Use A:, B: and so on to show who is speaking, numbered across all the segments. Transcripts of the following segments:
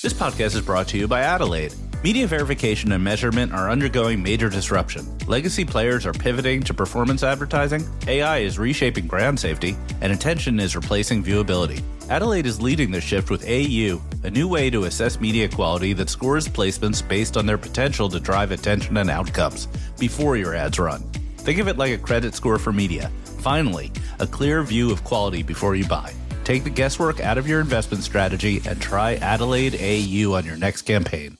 A: This podcast is brought to you by Adelaide. Media verification and measurement are undergoing major disruption. Legacy players are pivoting to performance advertising, AI is reshaping brand safety, and attention is replacing viewability. Adelaide is leading this shift with AU, a new way to assess media quality that scores placements based on their potential to drive attention and outcomes before your ads run. Think of it like a credit score for media. Finally, a clear view of quality before you buy. Take the guesswork out of your investment strategy and try Adelaide AU on your next campaign.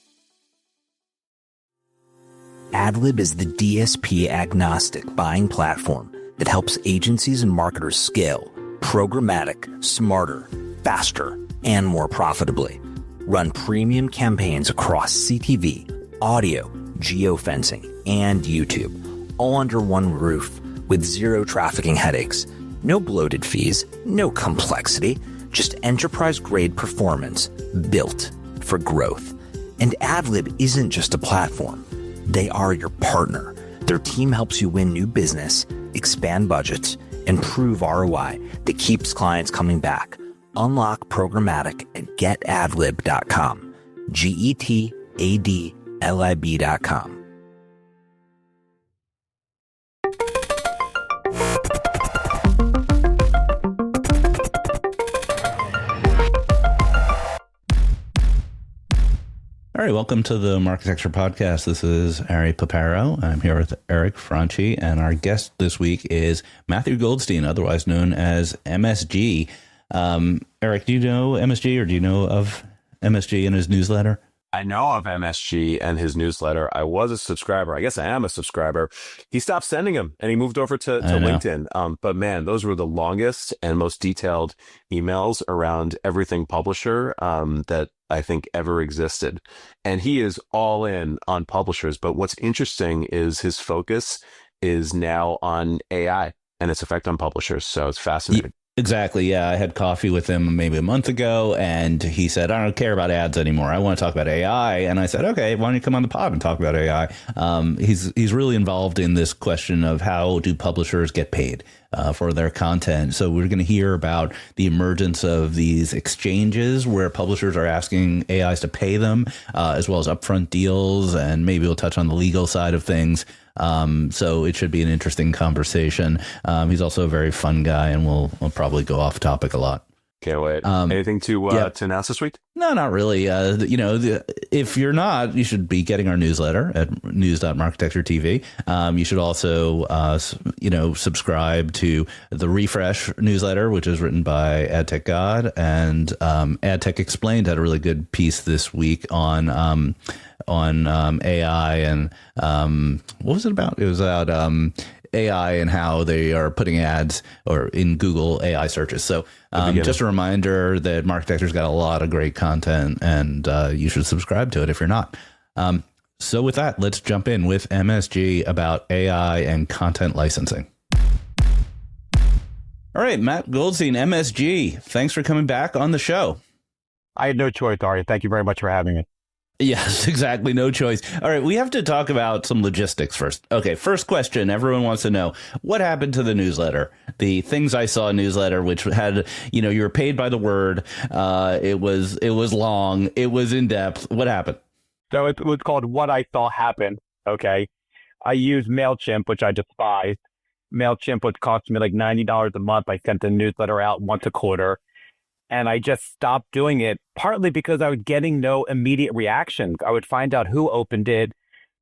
B: AdLib is the DSP agnostic buying platform that helps agencies and marketers scale programmatic, smarter, faster, and more profitably. Run premium campaigns across CTV, audio, geofencing, and YouTube, all under one roof with zero trafficking headaches. No bloated fees, no complexity, just enterprise-grade performance built for growth. And AdLib isn't just a platform. They are your partner. Their team helps you win new business, expand budgets, and prove ROI that keeps clients coming back. Unlock programmatic at getadlib.com. GETADLIB.com.
A: All right, welcome to the Marketecture Podcast. This is Ari Paparo. I'm here with Eric Franchi, and our guest this week is Matthew Goldstein, otherwise known as MSG. Eric, do you know MSG, or do you know of MSG and his newsletter?
C: I know of MSG and his newsletter. I was a subscriber. I guess I am a subscriber. He stopped sending them and he moved over to LinkedIn. But man, those were the longest and most detailed emails around everything publisher that I think ever existed. And he is all in on publishers. But what's interesting is his focus is now on AI and its effect on publishers. So it's fascinating.
A: Exactly. Yeah. I had coffee with him maybe a month ago, and he said, I don't care about ads anymore. I want to talk about AI. And I said, okay, why don't you come on the pod and talk about AI? He's really involved in this question of how do publishers get paid for their content. So we're going to hear about the emergence of these exchanges where publishers are asking AIs to pay them, as well as upfront deals. And maybe we'll touch on the legal side of things. So it should be an interesting conversation. He's also a very fun guy, and we'll probably go off topic a lot.
C: Can't wait. Anything to announce this week?
A: No, not really. If you're not, you should be getting our newsletter at news.marketecture.tv. You should also, subscribe to the Refresh newsletter, which is written by AdTech God, and AdTech Explained had a really good piece this week on AI and what was it about? It was about AI and how they are putting ads or in Google AI searches. So just a reminder that Marketecture's got a lot of great content, and you should subscribe to it if you're not. So with that, let's jump in with MSG about AI and content licensing. All right, Matt Goldstein, MSG, thanks for coming back on the show.
D: I had no choice, Ari. Thank you very much for having me.
A: Yes, exactly. No choice. All right. We have to talk about some logistics first. Okay. First question. Everyone wants to know what happened to the newsletter, the Things I Saw newsletter, which had, you were paid by the word. It was long. It was in depth. What happened?
D: So it was called What I Saw Happen. Okay. I used MailChimp, which I despised. MailChimp would cost me like $90 a month. I sent the newsletter out once a quarter. And I just stopped doing it, partly because I was getting no immediate reactions. I would find out who opened it,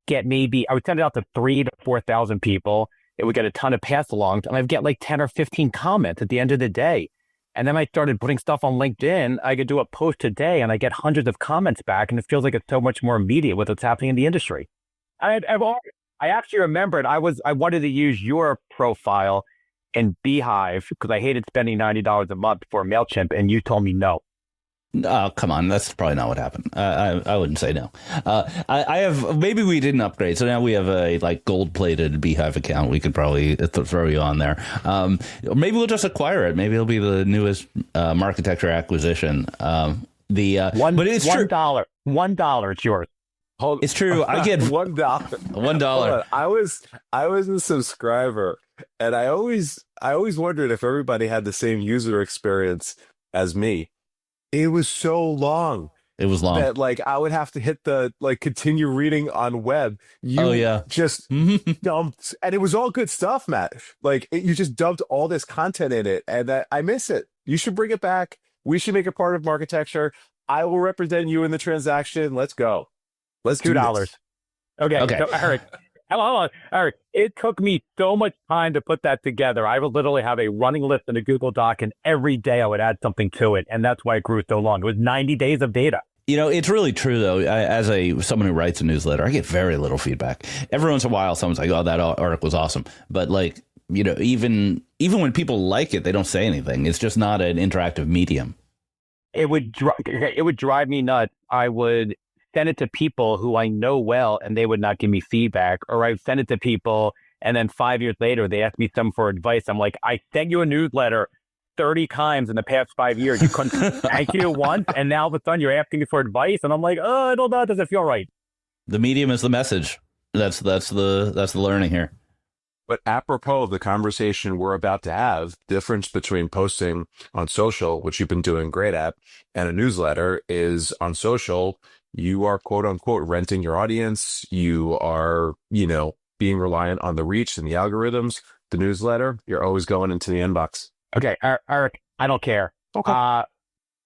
D: I would send it out to 3,000 to 4,000 people. It would get a ton of pass-alongs, and I'd get like 10 or 15 comments at the end of the day. And then I started putting stuff on LinkedIn. I could do a post a day, and I get hundreds of comments back, and it feels like it's so much more immediate with what's happening in the industry. I actually remembered I wanted to use your profile in Beehive because I hated spending $90 a month for MailChimp, and you told me no.
A: Oh, come on. That's probably not what happened. I wouldn't say no. I have, maybe we didn't upgrade. So now we have a gold-plated Beehive account. We could probably throw you on there. Or maybe we'll just acquire it. Maybe it'll be the newest Marketecture acquisition. But it's true.
D: $1, it's yours.
A: It's true. I get
C: $1.
A: $1.
C: I was a subscriber, and I always wondered if everybody had the same user experience as me. It was so long.
A: It was long.
C: that like I would have to hit the like continue reading on web. You just dumped, and it was all good stuff, Matt. Like you just dumped all this content in it, and I miss it. You should bring it back. We should make it part of architecture. I will represent you in the transaction. Let's go. Let's do
D: $2. Okay. So Eric, hold on. Eric, it took me so much time to put that together. I would literally have a running list in a Google Doc, and every day I would add something to it. And that's why it grew so long. It was 90 days of data.
A: You know, it's really true, though. As someone who writes a newsletter, I get very little feedback. Every once in a while, someone's like, oh, that article was awesome. But like, you know, even when people like it, they don't say anything. It's just not an interactive medium.
D: It would drive me nuts. I would send it to people who I know well, and they would not give me feedback. Or I'd send it to people, and then 5 years later, they ask me some for advice. I'm like, I sent you a newsletter 30 times in the past 5 years. You couldn't thank you once, and now all of a sudden you're asking me for advice, and I'm like, oh, I don't know, it doesn't feel right.
A: The medium is the message. That's the learning here.
C: But apropos of the conversation we're about to have, difference between posting on social, which you've been doing great at, and a newsletter is on social, you are quote unquote renting your audience. You are, you know, being reliant on the reach and the algorithms. The newsletter, you're always going into the inbox.
D: Okay, Eric, I don't care.
C: Okay.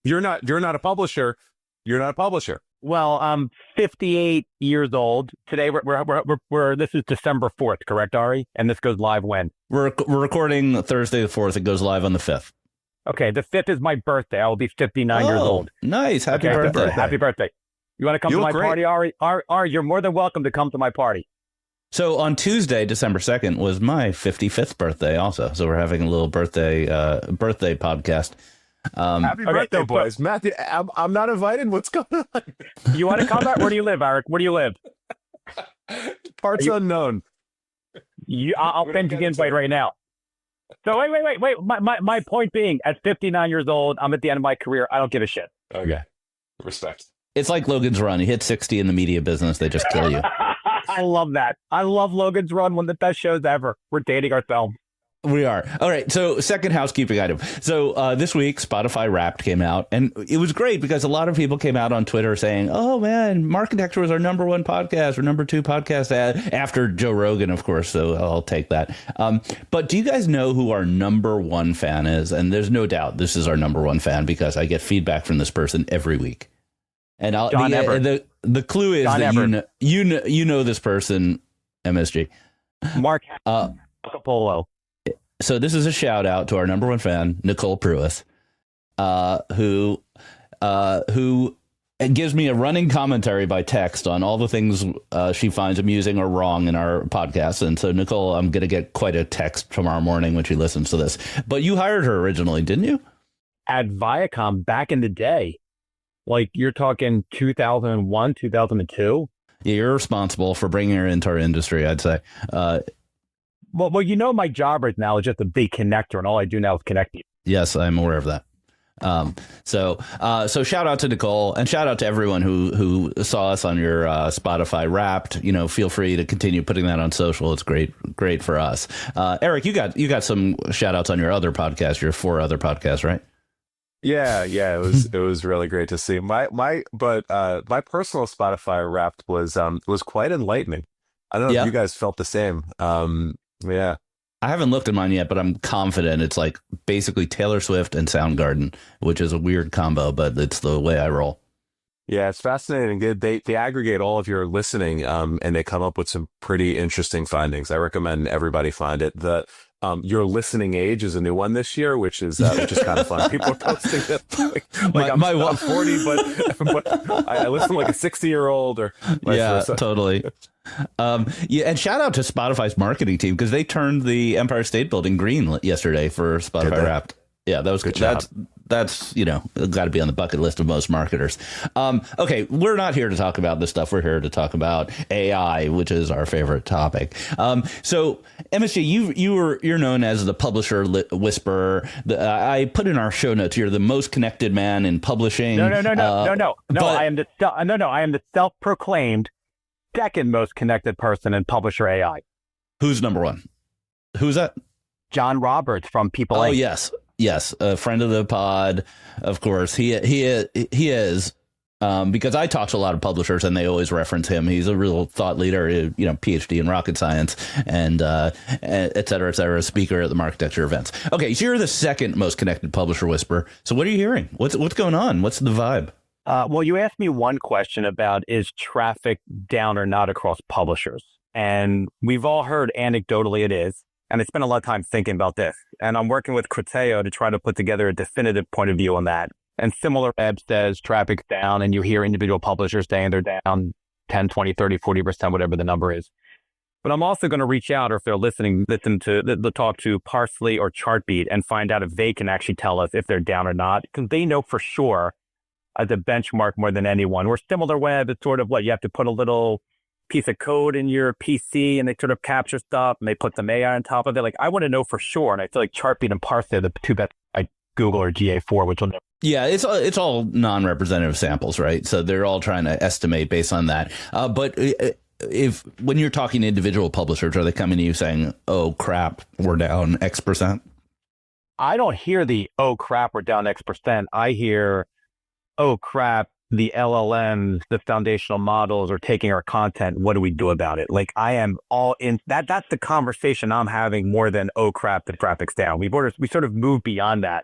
C: You're not a publisher. You're not a publisher.
D: Well, I'm 58 years old. Today, we're this is December 4th, correct, Ari? And this goes live when?
A: We're recording Thursday the 4th. It goes live on the 5th.
D: Okay, the 5th is my birthday. I will be 59 years old.
A: Nice. Happy birthday.
D: Happy birthday. You want to come to my party, Ari? Ari, you're more than welcome to come to my party.
A: So on Tuesday, December 2nd, was my 55th birthday also. So we're having a little birthday podcast.
C: Happy birthday, boys. Matthew, I'm not invited. What's going on?
D: You want to come back? Where do you live, Eric? Where do you live?
C: Parts unknown.
D: I'll send you the invite right now. So wait. My point being, at 59 years old, I'm at the end of my career. I don't give a shit.
C: Okay. Respect.
A: It's like Logan's Run. You hit 60 in the media business, they just kill you.
D: I love that. I love Logan's Run, one of the best shows ever. We're dating ourselves.
A: We are. All right. So second housekeeping item. So this week, Spotify Wrapped came out, and it was great because a lot of people came out on Twitter saying, oh, man, Marketecture was our number one podcast or number two podcast after Joe Rogan, of course. So I'll take that. But do you guys know who our number one fan is? And there's no doubt this is our number one fan because I get feedback from this person every week. And the clue is
D: John
A: that
D: Everett.
A: you know this person, MSG.
D: Mark Capolo.
A: So this is a shout out to our number one fan, Nicole Pruis, who gives me a running commentary by text on all the things she finds amusing or wrong in our podcast. And so, Nicole, I'm going to get quite a text tomorrow morning when she listens to this. But you hired her originally, didn't you?
D: At Viacom back in the day. Like you're talking 2001, 2002.
A: Yeah, you're responsible for bringing her into our industry, I'd say.
D: Well, you know, my job right now is just a big connector, and all I do now is connect you.
A: Yes, I'm aware of that. So shout out to Nicole and shout out to everyone who saw us on your Spotify Wrapped. You know, feel free to continue putting that on social. It's great for us. Eric, you got some shout outs on your other podcast, your 4 other podcasts, right?
C: Yeah, it was really great to see. My personal Spotify Wrapped was quite enlightening. I don't know if you guys felt the same. Yeah.
A: I haven't looked at mine yet, but I'm confident it's like basically Taylor Swift and Soundgarden, which is a weird combo, but it's the way I roll.
C: Yeah, it's fascinating. They aggregate all of your listening, and they come up with some pretty interesting findings. I recommend everybody find it. Your listening age is a new one this year, which is kind of fun. People are posting that I'm 40, but I listen like a 60-year-old or versa.
A: Totally. And shout out to Spotify's marketing team because they turned the Empire State Building green yesterday for Spotify Wrapped. Yeah, that was good. That's got to be on the bucket list of most marketers. Okay, we're not here to talk about this stuff. We're here to talk about AI, which is our favorite topic. So, MSG, you're known as the publisher whisperer. I put in our show notes, you're the most connected man in publishing.
D: No. I am the self-proclaimed second most connected person in publisher AI.
A: Who's number one? Who's that?
D: John Roberts from People.
A: Oh, yes, a friend of the pod, of course. He is Because I talk to a lot of publishers and they always reference him. He's a real thought leader, PhD in rocket science and et cetera, speaker at the Marketecture events. Okay, so you're the second most connected publisher whisperer. So what are you hearing? What's going on? What's the vibe?
D: Well, you asked me one question about is traffic down or not across publishers? And we've all heard anecdotally it is. And I spent a lot of time thinking about this. And I'm working with Criteo to try to put together a definitive point of view on that. And SimilarWeb says traffic's down, and you hear individual publishers saying they're down 10, 20, 30, 40%, whatever the number is. But I'm also going to reach out, or if they're listen to the talk to Parsley or Chartbeat and find out if they can actually tell us if they're down or not, because they know for sure as a benchmark more than anyone. Where SimilarWeb is sort of what you have to put a little piece of code in your PC and they sort of capture stuff and they put some AI on top of it. Like, I want to know for sure. And I feel like Chartbeat and Parsley are the two best, like Google or GA4, which will never.
A: Yeah, it's all non-representative samples, right? So they're all trying to estimate based on that. But if when you're talking to individual publishers, are they coming to you saying, "Oh crap, we're down X percent"?
D: I don't hear the "Oh crap, we're down X percent." I hear, "Oh crap, the LLMs, the foundational models are taking our content. What do we do about it?" Like, I am all in that. That's the conversation I'm having more than "Oh crap, the traffic's down." We sort of moved beyond that.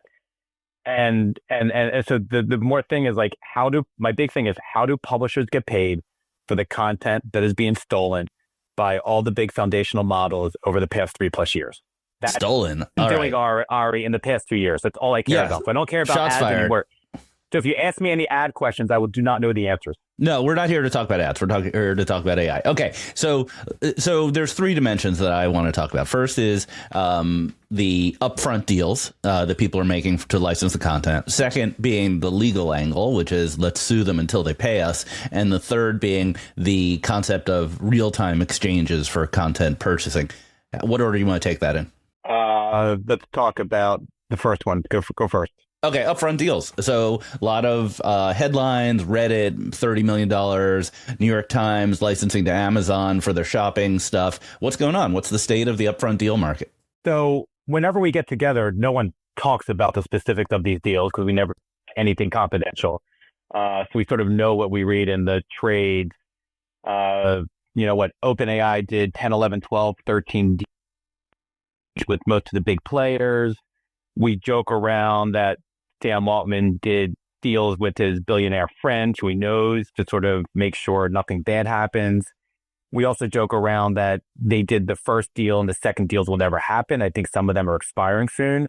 D: And so the more thing is like, my big thing is how do publishers get paid for the content that is being stolen by all the big foundational models over the past 3+ years? That's
A: stolen.
D: Doing Ari in the past 2 years. That's all I care about. So I don't care about ads anymore. So if you ask me any ad questions, I do not know the answers.
A: No, we're not here to talk about ads. We're here to talk about AI. Okay, so there's 3 dimensions that I want to talk about. First is the upfront deals that people are making to license the content. Second being the legal angle, which is let's sue them until they pay us. And the third being the concept of real-time exchanges for content purchasing. What order do you want to take that in?
D: Let's talk about the first one. Go first.
A: Okay, upfront deals. So a lot of headlines, Reddit, $30 million, New York Times licensing to Amazon for their shopping stuff. What's going on? What's the state of the upfront deal market?
D: So whenever we get together, no one talks about the specifics of these deals because we never anything confidential. So we sort of know what we read in the trades. What OpenAI did 10, 11, 12, 13 deals with most of the big players. We joke around that Sam Altman did deals with his billionaire friend, who he knows, to sort of make sure nothing bad happens. We also joke around that they did the first deal and the second deals will never happen. I think some of them are expiring soon.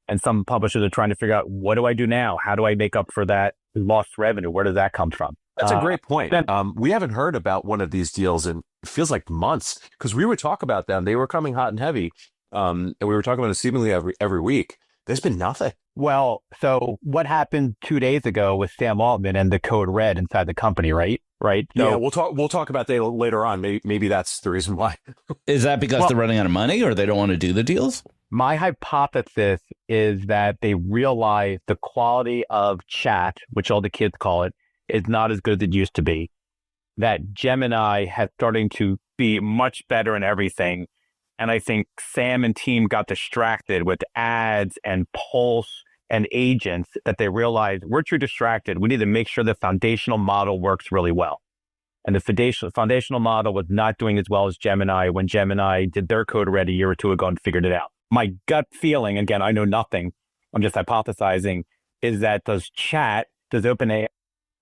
D: And some publishers are trying to figure out, what do I do now? How do I make up for that lost revenue? Where does that come from?
C: That's a great point. We haven't heard about one of these deals in, it feels like months, because we would talk about them. They were coming hot and heavy. And we were talking about it seemingly every week. There's been nothing.
D: Well, so what happened 2 days ago with Sam Altman and the code red inside the company, right? Right. So,
C: yeah, we'll talk about that later on. Maybe that's the reason why.
A: Is that because they're running out of money or they don't want to do the deals?
D: My hypothesis is that they realize the quality of chat, which all the kids call it, is not as good as it used to be. That Gemini has starting to be much better in everything. And I think Sam and team got distracted with ads and Pulse and agents that they realized we're too distracted. We need to make sure the foundational model works really well. And the foundational model was not doing as well as Gemini when Gemini did their code red a year or two ago and figured it out. My gut feeling, again, I know nothing, I'm just hypothesizing, is that does OpenAI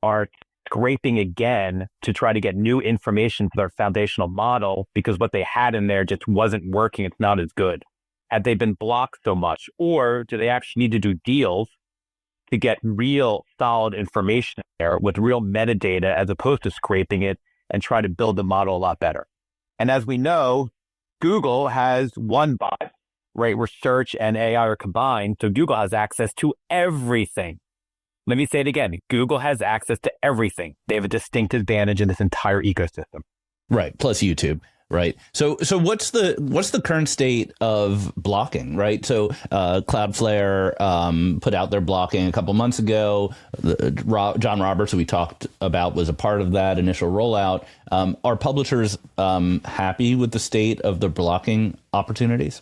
D: are scraping again to try to get new information for their foundational model because what they had in there just wasn't working. It's not as good. Had they been blocked so much? Or do they actually need to do deals to get real solid information there with real metadata as opposed to scraping it and try to build the model a lot better? And as we know, Google has one bot, right, where search and AI are combined. So Google has access to everything. Let me say it again. Google has access to everything. They have a distinct advantage in this entire ecosystem.
A: Right. Plus YouTube. Right. So what's the current state of blocking? Right. So Cloudflare put out their blocking a couple months ago. John Roberts, who we talked about, was a part of that initial rollout. Are publishers happy with the state of the blocking opportunities?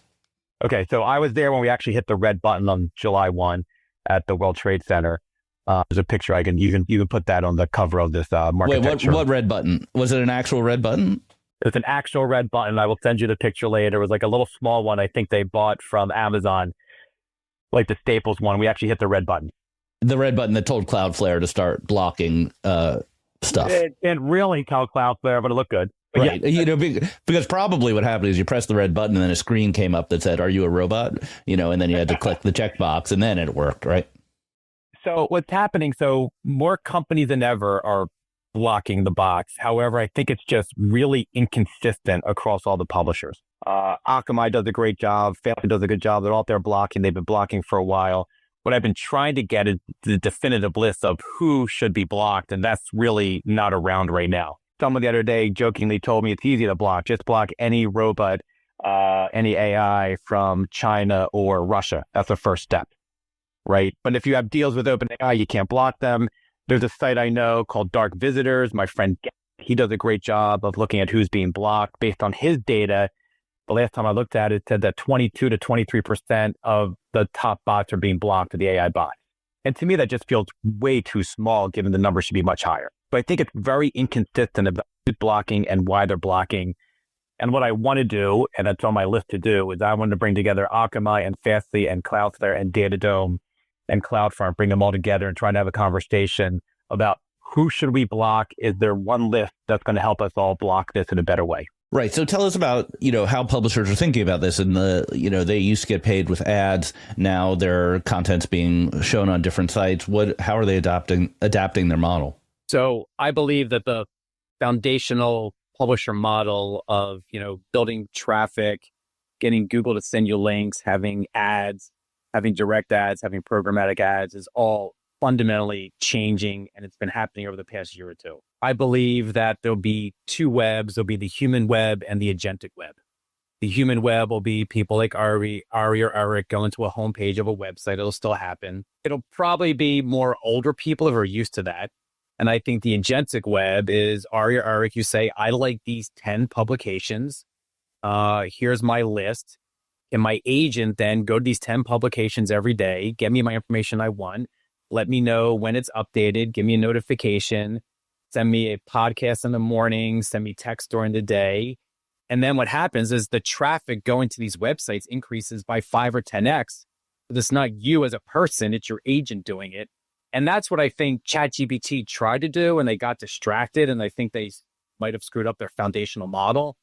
D: Okay. So I was there when we actually hit the red button on July 1 at the World Trade Center. There's a picture you can put that on the cover of this market.
A: Wait, what red button? Was it an actual red button?
D: It's an actual red button. I will send you the picture later. It was like a little small one I think they bought from Amazon, like the Staples one. We actually hit the red button.
A: The red button that told Cloudflare to start blocking stuff.
D: It really tell Cloudflare, but it looked good. But
A: right.
D: Yeah.
A: You know, because probably what happened is you pressed the red button and then a screen came up that said, "Are you a robot?" You know, and then you had to click the checkbox and then it worked, right?
D: So what's happening? So more companies than ever are blocking the box. However, I think it's just really inconsistent across all the publishers. Akamai does a great job. Family does a good job. They're out there blocking. They've been blocking for a while. What I've been trying to get is the definitive list of who should be blocked, and that's really not around right now. Someone the other day jokingly told me it's easy to block. Just block any robot, any AI from China or Russia. That's the first step, right? But if you have deals with OpenAI, you can't block them. There's a site I know called Dark Visitors. My friend, he does a great job of looking at who's being blocked based on his data. The last time I looked at it, it said that 22 to 23% of the top bots are being blocked, the AI bots. And to me, that just feels way too small, given the number should be much higher. But I think it's very inconsistent about who's blocking and why they're blocking. And what I want to do, and that's on my list to do, is I want to bring together Akamai and Fastly and Cloudflare and Datadome and Upfront, bring them all together and try to have a conversation about who should we block? Is there one list that's going to help us all block this in a better way?
A: Right. So tell us about, how publishers are thinking about this. And they used to get paid with ads. Now their content's being shown on different sites. How are they adapting their model?
E: So I believe that the foundational publisher model of, building traffic, getting Google to send you links, having ads, having direct ads, having programmatic ads is all fundamentally changing, and it's been happening over the past year or two. I believe that there'll be two webs. There'll be the human web and the agentic web. The human web will be people like Ari or Eric going to a homepage of a website. It'll still happen. It'll probably be more older people who are used to that. And I think the agentic web is Ari or Eric, you say, I like these 10 publications. Here's my list. And my agent then go to these 10 publications every day, get me my information I want, let me know when it's updated, give me a notification, send me a podcast in the morning, send me text during the day. And then what happens is the traffic going to these websites increases by 5 or 10x. But it's not you as a person, it's your agent doing it. And that's what I think ChatGPT tried to do, and they got distracted, and I think they might have screwed up their foundational model.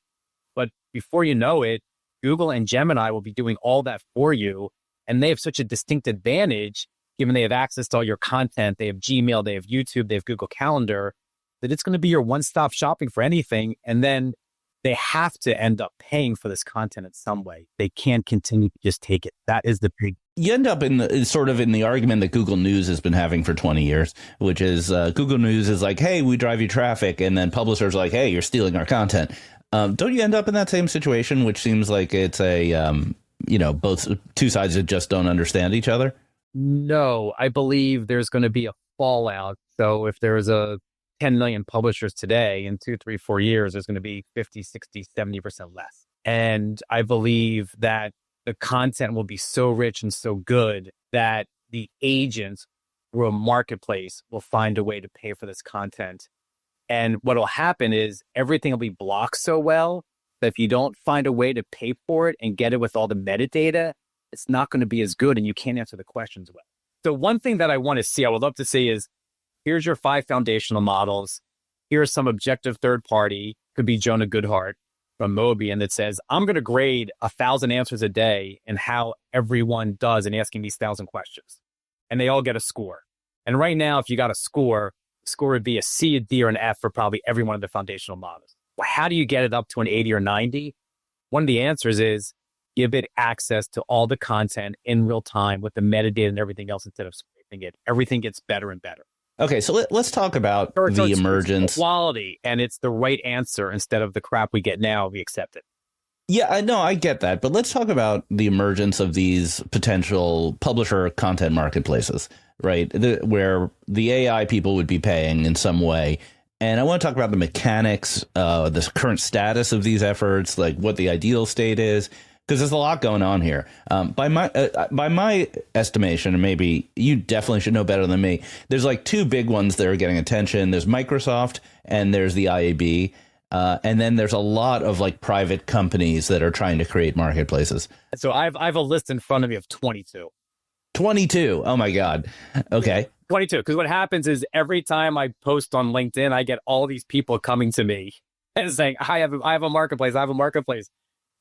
E: But before you know it, Google and Gemini will be doing all that for you. And they have such a distinct advantage, given they have access to all your content. They have Gmail, they have YouTube, they have Google Calendar, that it's going to be your one-stop shopping for anything. And then they have to end up paying for this content in some way. They can't continue to just take it. That is the big.
A: You end up in the argument that Google News has been having for 20 years, which is Google News is like, hey, we drive you traffic. And then publishers are like, hey, you're stealing our content. Don't you end up in that same situation, which seems like it's both two sides that just don't understand each other?
E: No, I believe there's going to be a fallout. So if there's a 10 million publishers today, in 2, 3, 4 years, there's going to be 50, 60, 70% less. And I believe that the content will be so rich and so good that the agents through a marketplace will find a way to pay for this content. And what will happen is everything will be blocked so well that if you don't find a way to pay for it and get it with all the metadata, it's not going to be as good and you can't answer the questions well. So one thing that I want to see, I would love to see is, here's your 5 foundational models. Here's some objective third party, could be Jonah Goodhart from Mobian, that says, I'm going to grade 1,000 answers a day and how everyone does in asking these 1,000 questions. And they all get a score. And right now, if you got a score would be a C, a D, or an F for probably every one of the foundational models. Well, how do you get it up to an 80 or 90? One of the answers is give it access to all the content in real time with the metadata and everything else instead of scraping it. Everything gets better and better.
A: Okay, so let's talk about the emergence.
E: It's quality, and it's the right answer instead of the crap we get now. We accept it.
A: Yeah, I know, I get that. But let's talk about the emergence of these potential publisher content marketplaces, right? Where the AI people would be paying in some way. And I want to talk about the mechanics, the current status of these efforts, like what the ideal state is. because there's a lot going on here. By my estimation, and maybe you definitely should know better than me, there's like two big ones that are getting attention. There's Microsoft and there's the IAB. And then there's a lot of like private companies that are trying to create marketplaces.
E: So I have a list in front of me of 22.
A: 22. Oh my God. Okay.
E: 22. Because what happens is every time I post on LinkedIn, I get all these people coming to me and saying, I have a marketplace. I have a marketplace.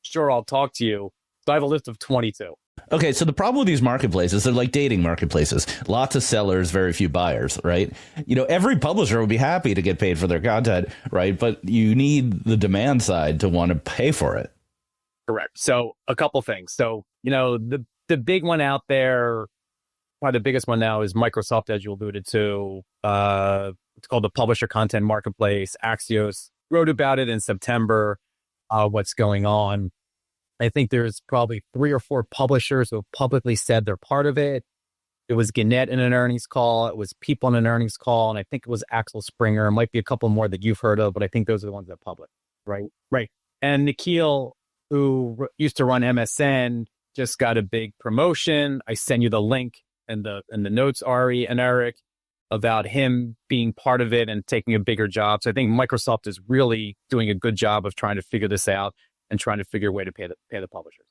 E: Sure, I'll talk to you. So I have a list of 22.
A: Okay, so the problem with these marketplaces, they're like dating marketplaces. Lots of sellers, very few buyers, right? You know, every publisher would be happy to get paid for their content, right? But you need the demand side to want to pay for it.
E: Correct. So a couple things. So, you know, the big one out there, probably the biggest one now is Microsoft, as you alluded to. It's called the Publisher Content Marketplace. Axios wrote about it in September, what's going on. I think there's probably 3 or 4 publishers who have publicly said they're part of it. It was Gannett in an earnings call. It was People in an earnings call. And I think it was Axel Springer. It might be a couple more that you've heard of, but I think those are the ones that are public. Right. Right. And Nikhil, who used to run MSN, just got a big promotion. I send you the link and the notes, Ari and Eric, about him being part of it and taking a bigger job. So I think Microsoft is really doing a good job of trying to figure this out and trying to figure a way to pay the publishers.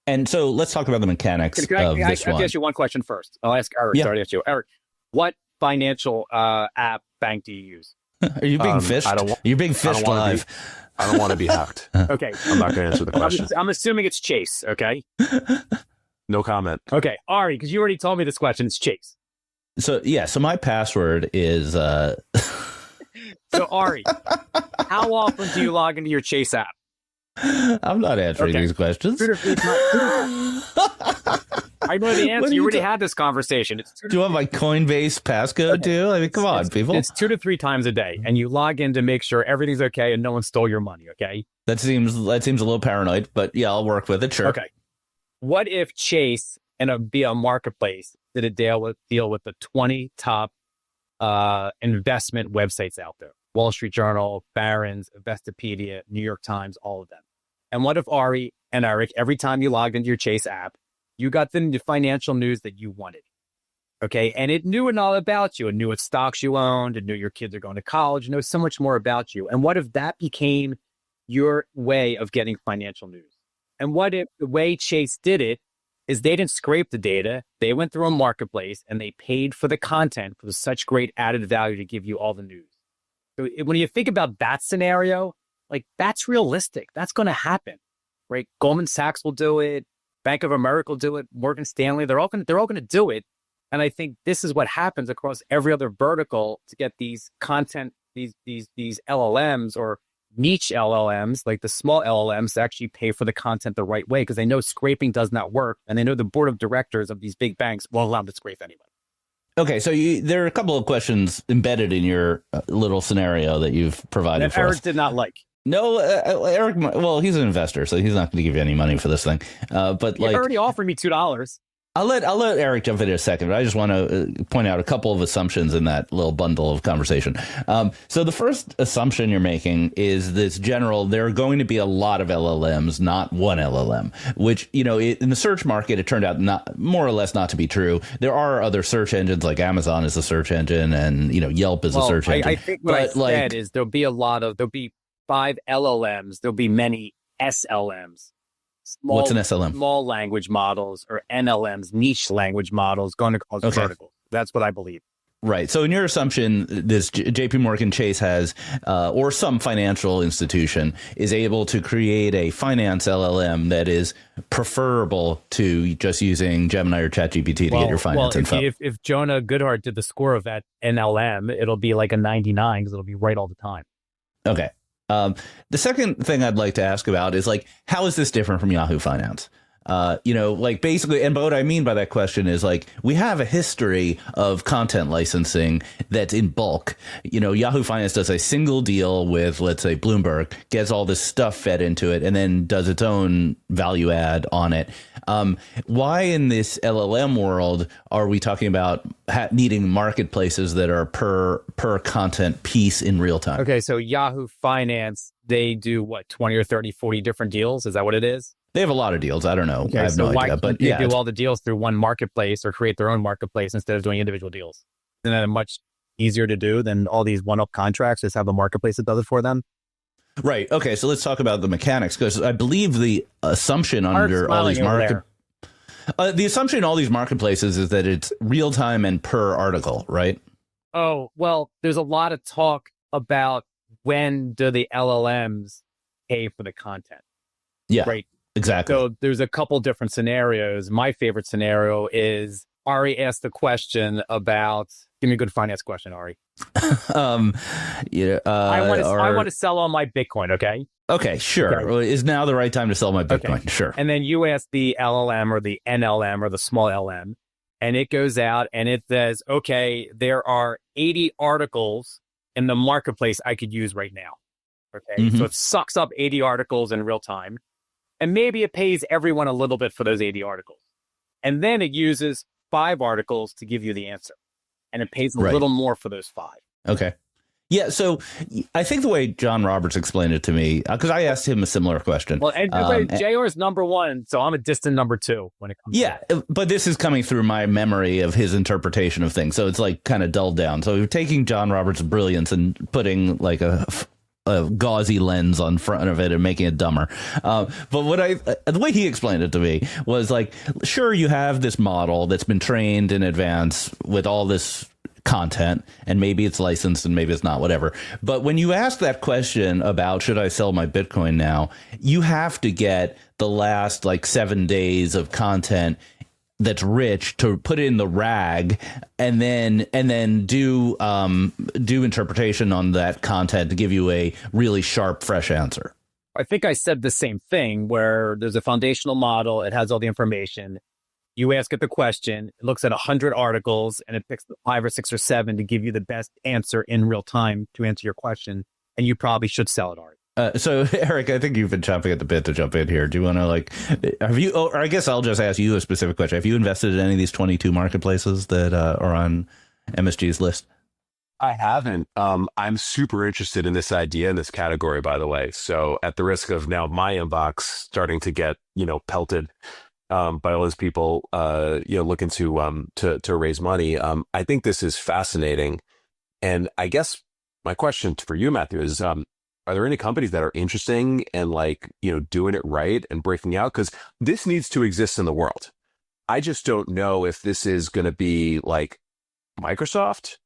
A: And so let's talk about the mechanics of this one.
E: I have to ask you one question first. I'll ask Eric.
A: Yeah.
E: Sorry to ask you. Eric, what financial app bank do you use?
A: Are you being fished? You're being fished live.
C: I don't want to be hacked.
E: Okay.
C: I'm not going to answer the question.
E: I'm assuming it's Chase, okay?
C: No comment.
E: Okay. Ari, because you already told me this question, it's Chase.
A: So, yeah. So my password is...
E: So, Ari, how often do you log into your Chase app?
A: I'm not answering these questions.
E: I know the answer. You already had this conversation.
A: Do you want my Coinbase passcode too? I mean, come on, people.
E: It's 2 to 3 times a day, and you log in to make sure everything's okay and no one stole your money. Okay.
A: That seems a little paranoid, but yeah, I'll work with it. Sure.
E: Okay. What if Chase and via marketplace did a deal with the 20 top investment websites out there? Wall Street Journal, Barron's, Investopedia, New York Times, all of them. And what if Ari and Eric, every time you logged into your Chase app, you got the financial news that you wanted? Okay. And it knew it all about you. It knew what stocks you owned. It knew your kids are going to college. It knows so much more about you. And what if that became your way of getting financial news? And what if the way Chase did it is they didn't scrape the data. They went through a marketplace and they paid for the content for such great added value to give you all the news. So when you think about that scenario, like that's realistic. That's going to happen, right? Goldman Sachs will do it. Bank of America will do it. Morgan Stanley, they're all going to do it. And I think this is what happens across every other vertical to get these content, these LLMs or niche LLMs, like the small LLMs, to actually pay for the content the right way, because they know scraping does not work. And they know the board of directors of these big banks won't allow them to scrape anybody.
A: Okay, so there are a couple of questions embedded in your little scenario that you've provided for us.
E: Eric did not like.
A: No, Eric, well, he's an investor, so he's not going to give you any money for this thing. But
E: you already offered me $2.
A: I'll let Eric jump in a second, but I just want to point out a couple of assumptions in that little bundle of conversation. So the first assumption you're making is this general, there are going to be a lot of LLMs, not one LLM, which, you know, in the search market, it turned out more or less not to be true. There are other search engines, like Amazon is a search engine, and, you know, Yelp is a search engine.
E: I think what I said is there'll be 5 LLMs, there'll be many SLMs.
A: What's an SLM?
E: Small language models, or NLMs, niche language models, going across verticals. That's what I believe.
A: Right. So in your assumption, this JP Morgan Chase has, or some financial institution is able to create a finance LLM that is preferable to just using Gemini or ChatGPT to get your finance info.
E: If Jonah Goodhart did the score of that NLM, it'll be like a 99 because it'll be right all the time.
A: Okay. The second thing I'd like to ask about is, like, how is this different from Yahoo Finance? You know, like, basically, and what I mean by that question is, like, we have a history of content licensing that's in bulk. You know, Yahoo Finance does a single deal with, let's say, Bloomberg, gets all this stuff fed into it, and then does its own value add on it. Why in this LLM world are we talking about needing marketplaces that are per content piece in real time?
E: Okay, so Yahoo Finance, they do what, 20 or 30, 40 different deals? Is that what it is?
A: They have a lot of deals. I don't know.
E: Okay,
A: I have
E: so
A: no
E: why
A: idea. But
E: can't they
A: yeah,
E: do all the deals through one marketplace or create their own marketplace instead of doing individual deals? Isn't that much easier to do than all these one-up contracts? Just have a marketplace that does it for them?
A: right. Okay, so let's talk about the mechanics, because I believe the assumption under all these the assumption in all these marketplaces is that it's real time and per article, right?
E: Oh, well, there's a lot of talk about when do the LLMs pay for the content.
A: Yeah,
E: right.
A: Exactly.
E: So there's a couple different scenarios. My favorite scenario is Ari asked the question about, give me a good finance question, Ari.
A: Yeah,
E: I want to sell all my Bitcoin, okay?
A: Okay, sure.
E: Okay.
A: Well, is now the right time to sell my Bitcoin?
E: Okay.
A: Sure.
E: And then you ask the LLM or the NLM or the small LM, and it goes out and it says, okay, there are 80 articles in the marketplace I could use right now. Okay.
A: Mhm.
E: So it sucks up 80 articles in real time. And maybe it pays everyone a little bit for those 80 articles. And then it uses 5 articles to give you the answer. And it pays a
A: Right.
E: little more for those 5.
A: Okay. Yeah, so I think the way John Roberts explained it to me, because I asked him a similar question.
E: Well, and JR is number 1, so I'm a distant number 2 when it comes to that.
A: But this is coming through my memory of his interpretation of things. So it's like kind of dulled down. So we're taking John Roberts' brilliance and putting like a gauzy lens on front of it and making it dumber. But the way he explained it to me was like, sure, you have this model that's been trained in advance with all this content, and maybe it's licensed and maybe it's not, whatever. But when you ask that question about should I sell my Bitcoin now, you have to get the last like 7 days of content that's rich to put in the RAG, and then do interpretation on that content to give you a really sharp, fresh answer.
E: I think I said the same thing where there's a foundational model. It has all the information. You ask it the question, it looks at 100 articles and it picks 5 or 6 or 7 to give you the best answer in real time to answer your question. And you probably should sell it, Art.
A: So, Eric, I think you've been chomping at the bit to jump in here. Do you want to or I guess I'll just ask you a specific question. Have you invested in any of these 22 marketplaces that are on MSG's list?
C: I haven't. I'm super interested in this idea in this category, by the way. So at the risk of now my inbox starting to get, pelted by all those people, looking to raise money. I think this is fascinating. And I guess my question for you, Matthew, is, are there any companies that are interesting and doing it right and breaking out? Because this needs to exist in the world. I just don't know if this is going to be like Microsoft,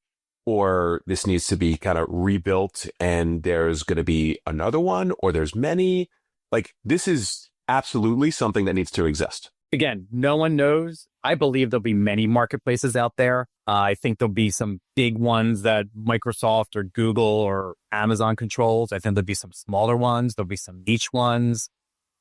C: or this needs to be kind of rebuilt and there's going to be another one, or there's many. This is absolutely something that needs to exist.
E: Again, no one knows. I believe there'll be many marketplaces out there. I think there'll be some big ones that Microsoft or Google or Amazon controls. I think there'll be some smaller ones. There'll be some niche ones,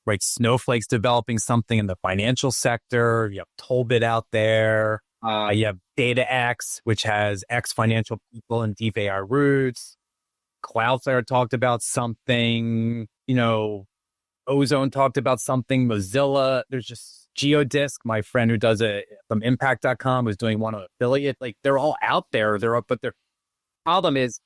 E: right? Snowflake's developing something in the financial sector. You have Tollbit out there. You have DataX, which has X financial people and deep AI roots. Cloudflare talked about something, Ozone talked about something, Mozilla. There's just Geodisk, my friend who does it from impact.com, who's doing one on affiliate. They're all out there. But their problem is,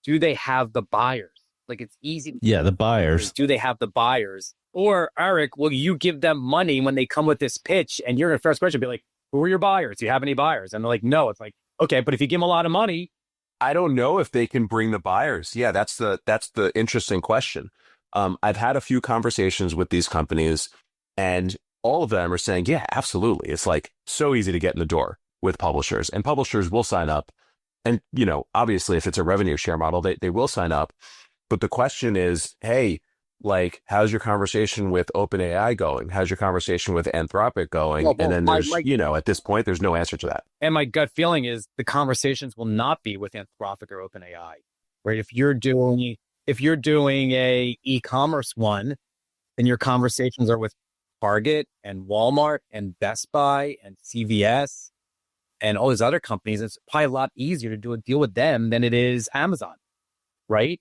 E: do they have the buyers? It's easy.
A: Yeah, the buyers.
E: Do they have the buyers? Or, Eric, will you give them money when they come with this pitch? And you're going to first question be like, who are your buyers? Do you have any buyers? And they're like, no. It's like, okay, but if you give them a lot of money.
C: I don't know if they can bring the buyers. Yeah, that's the interesting question. I've had a few conversations with these companies, and all of them are saying, yeah, absolutely. It's so easy to get in the door with publishers, and publishers will sign up. And, obviously, if it's a revenue share model, they will sign up. But the question is, hey, how's your conversation with OpenAI going? How's your conversation with Anthropic going? And then there's, at this point, there's no answer to that.
E: And my gut feeling is the conversations will not be with Anthropic or OpenAI, right? If you're doing a e-commerce one, then your conversations are with Target and Walmart and Best Buy and CVS and all these other companies. It's probably a lot easier to do a deal with them than it is Amazon, right?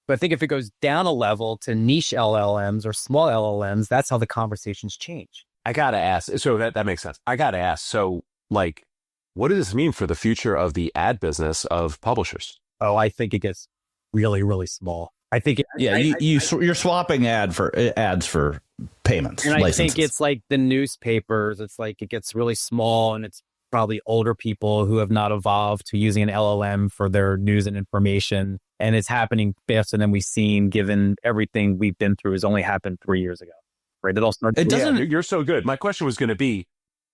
E: But I think if it goes down a level to niche LLMs or small LLMs, that's how the conversations change.
C: I got to ask. So that makes sense. I got to ask. So what does this mean for the future of the ad business of publishers?
E: Oh, I think it gets really, really small. I think
A: you're swapping ads for payments.
E: And I
A: licenses.
E: think it's like the newspapers. It's like it gets really small, and it's probably older people who have not evolved to using an LLM for their news and information. And it's happening faster than we've seen, given everything we've been through has only happened 3 years ago. Right? It all started.
C: It doesn't. Yeah, you're so good. My question was going to be,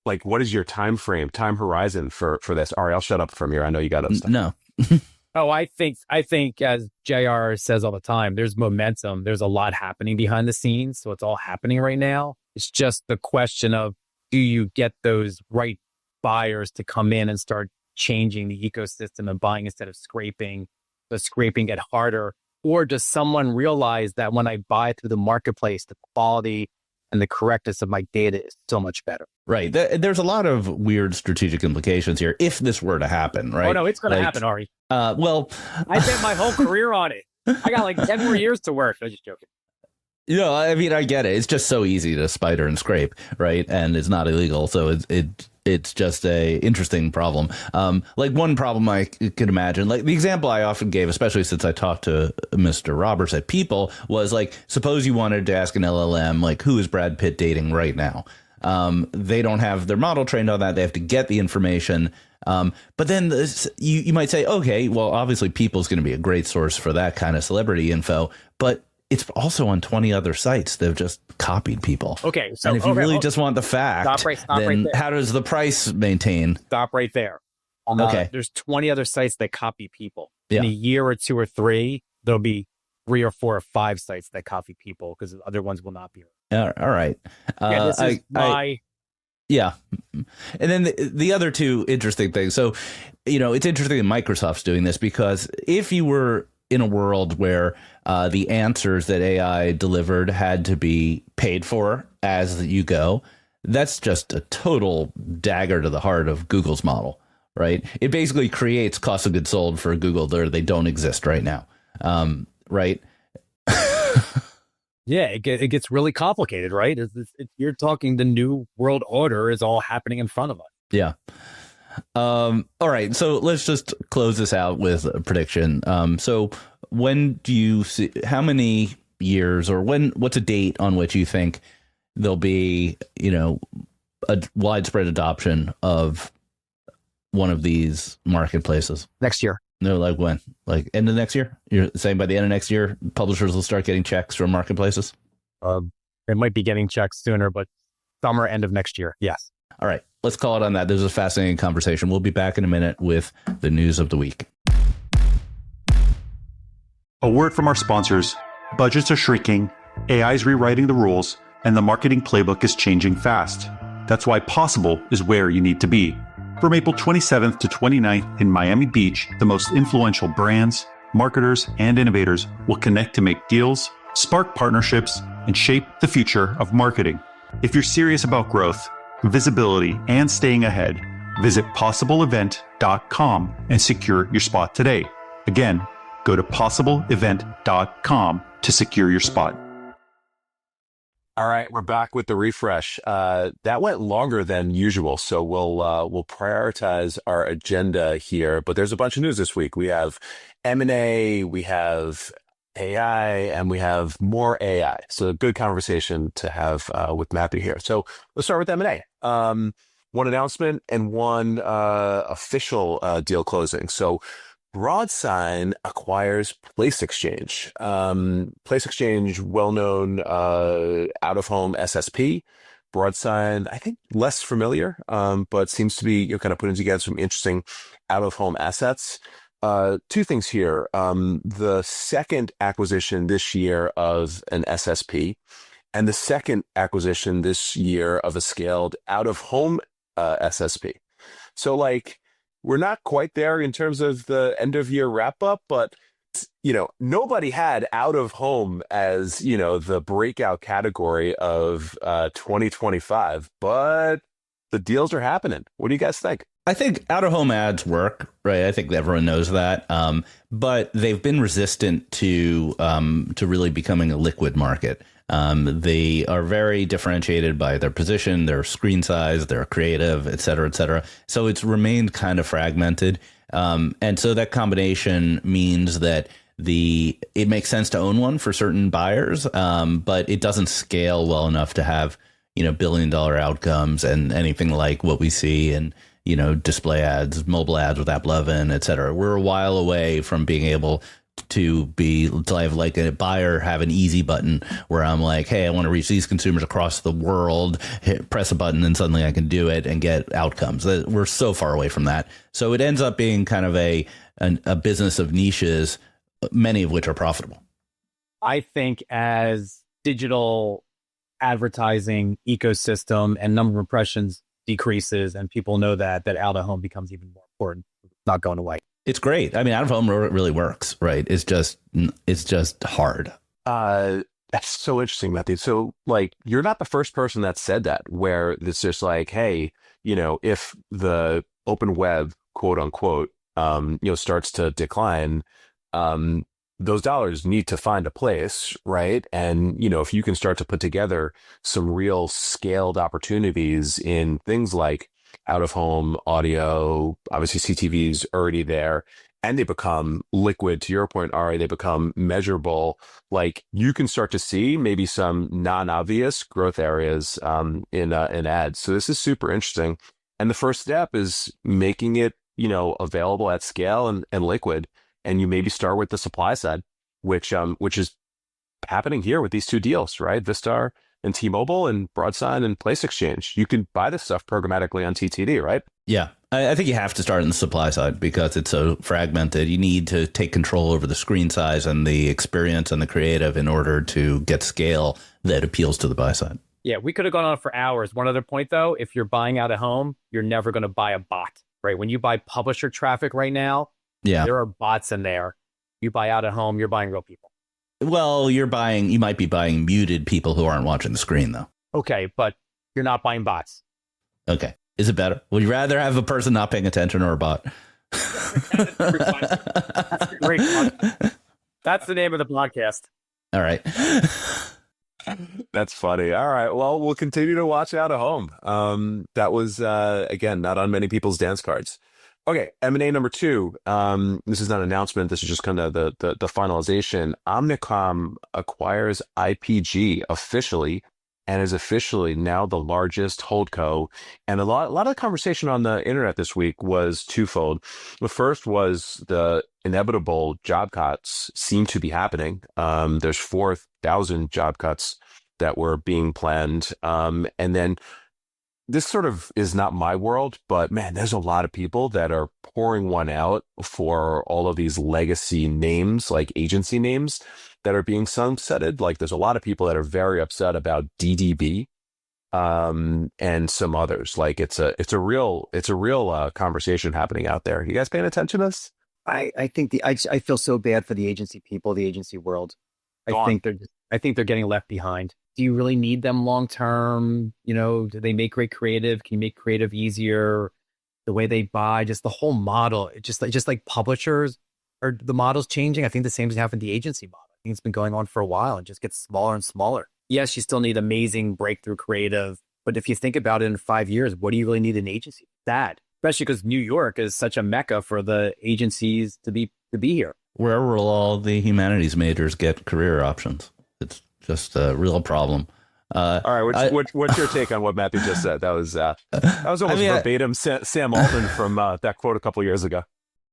C: like, what is your time horizon for this? Ari, I'll shut up from here. I know you got other stuff.
A: No.
E: Oh, I think as JR says all the time, there's momentum. There's a lot happening behind the scenes. So it's all happening right now. It's just the question of, do you get those right buyers to come in and start changing the ecosystem and buying instead of scraping? Does scraping get harder? Or does someone realize that when I buy through the marketplace, the quality and the correctness of my data is so much better?
A: Right. There's a lot of weird strategic implications here if this were to happen, right?
E: Oh, no, it's going to happen, Ari.
A: Well,
E: I bet my whole career on it. I got like 10 more years to work. I'm just joking.
A: I mean, I get it. It's just so easy to spider and scrape, right? And it's not illegal. So it's just a interesting problem. Like one problem I could imagine, like the example I often gave, especially since I talked to Mr. Roberts at People, was like, suppose you wanted to ask an LLM, like, who is Brad Pitt dating right now? They don't have their model trained on that. They have to get the information. But then you might say, okay, well, obviously People's going to be a great source for that kind of celebrity info, but it's also on 20 other sites. They've just copied People.
E: Okay. So
A: and if you really just want the fact,
E: stop right there.
A: How does the price maintain?
E: Stop right there.
A: Okay.
E: There's 20 other sites that copy People.
A: Yeah.
E: In a year or 2 or 3, there'll be 3 or 4 or 5 sites that copy People because the other ones will not be.
A: All right.
E: This is
A: Yeah. And then the other two interesting things. So, it's interesting that Microsoft's doing this, because if you were in a world where the answers that AI delivered had to be paid for as you go, that's just a total dagger to the heart of Google's model, right? It basically creates cost of goods sold for Google there. They don't exist right now, right?
E: Yeah, it gets really complicated, right? You're talking the new world order is all happening in front of us.
A: Yeah. All right. So let's just close this out with a prediction. So when do you see, how many years, or what's a date on which you think there'll be, a widespread adoption of one of these marketplaces?
E: Next year.
A: No, like when? Like end of next year? You're saying by the end of next year, publishers will start getting checks from marketplaces?
E: They might be getting checks sooner, but summer, end of next year. Yes.
A: All right. Let's call it on that. This is a fascinating conversation. We'll be back in a minute with the news of the week.
F: A word from our sponsors. Budgets are shrinking, AI is rewriting the rules, and the marketing playbook is changing fast. That's why Possible is where you need to be. From April 27th to 29th in Miami Beach, the most influential brands, marketers, and innovators will connect to make deals, spark partnerships, and shape the future of marketing. If you're serious about growth, visibility, and staying ahead, visit possibleevent.com and secure your spot today. Again, go to possibleevent.com to secure your spot.
C: All right, we're back with the refresh. That went longer than usual, so we'll prioritize our agenda here. But there's a bunch of news this week. We have M&A, we have AI, and we have more AI. So a good conversation to have with Matthew here. So let's start with M&A. One announcement and one official deal closing. So BroadSign acquires Place Exchange. Place Exchange, well-known out-of-home SSP. BroadSign, I think less familiar, but seems to be kind of putting together some interesting out-of-home assets. Two things here. The second acquisition this year of an SSP, and the second acquisition this year of a scaled out-of-home SSP. So we're not quite there in terms of the end of year wrap up, but nobody had out of home as, the breakout category of 2025, but the deals are happening. What do you guys think?
A: I think out of home ads work, right? I think everyone knows that. But they've been resistant to really becoming a liquid market. They are very differentiated by their position, their screen size, their creative, et cetera, et cetera. So it's remained kind of fragmented. And so that combination means that it makes sense to own one for certain buyers, but it doesn't scale well enough to have, billion-dollar outcomes and anything like what we see in, display ads, mobile ads with AppLovin, et cetera. We're a while away from being able to have like a buyer have an easy button where I'm like, hey, I want to reach these consumers across the world, press a button and suddenly I can do it and get outcomes. We're so far away from that. So it ends up being kind of a business of niches, many of which are profitable.
E: I think as digital advertising ecosystem and number of impressions decreases and people know that out of home becomes even more important, it's not going away.
A: It's great. I mean, out of home really works, right? It's just hard.
C: That's so interesting, Matthew. So like, you're not the first person that said that, where it's just like, hey, if the open web, quote unquote, starts to decline, those dollars need to find a place, right? And, if you can start to put together some real scaled opportunities in things like out of home audio, obviously CTV is already there, and they become liquid, to your point, Ari, they become measurable, like you can start to see maybe some non-obvious growth areas in ads. So this is super interesting. And the first step is making it, available at scale and liquid. And you maybe start with the supply side, which is happening here with these two deals, right? Vistar and T-Mobile and BroadSign and Place Exchange. You can buy this stuff programmatically on TTD, right?
A: Yeah. I think you have to start on the supply side because it's so fragmented. You need to take control over the screen size and the experience and the creative in order to get scale that appeals to the buy side.
E: Yeah, we could have gone on for hours. One other point, though, if you're buying out of home, you're never going to buy a bot, right? When you buy publisher traffic right now, there are bots in there. You buy out of home, you're buying real people.
A: Well, you might be buying muted people who aren't watching the screen, though.
E: Okay, but you're not buying bots.
A: Okay. Is it better? Would you rather have a person not paying attention or a bot?
E: That's a great podcast. That's the name of the podcast.
A: All right.
C: That's funny. All right. Well, we'll continue to watch out of home. That was, again, not on many people's dance cards. Okay, M&A number 2. This is not an announcement. This is just kind of the finalization. Omnicom acquires IPG officially and is officially now the largest holdco. And a lot of the conversation on the internet this week was twofold. The first was the inevitable job cuts seem to be happening. There's 4,000 job cuts that were being planned. And then this sort of is not my world, but man, there's a lot of people that are pouring one out for all of these legacy names, like agency names that are being sunsetted. Like there's a lot of people that are very upset about DDB and some others. Like it's a real conversation happening out there. You guys paying attention to this?
E: I think I feel so bad for the agency people, the agency world. I think they're getting left behind. Do you really need them long term? Do they make great creative? Can you make creative easier? The way they buy, just the whole model, just like publishers, or the model's changing. I think the same has happened to the agency model. I think it's been going on for a while and just gets smaller and smaller. Yes, you still need amazing breakthrough creative, but if you think about it in 5 years, what do you really need an agency? That, especially because New York is such a mecca for the agencies to be here.
A: Where will all the humanities majors get career options? It's just a real problem.
C: All right, what's your take on what Matthew just said? That was almost verbatim Sam Altman from that quote a couple of years ago.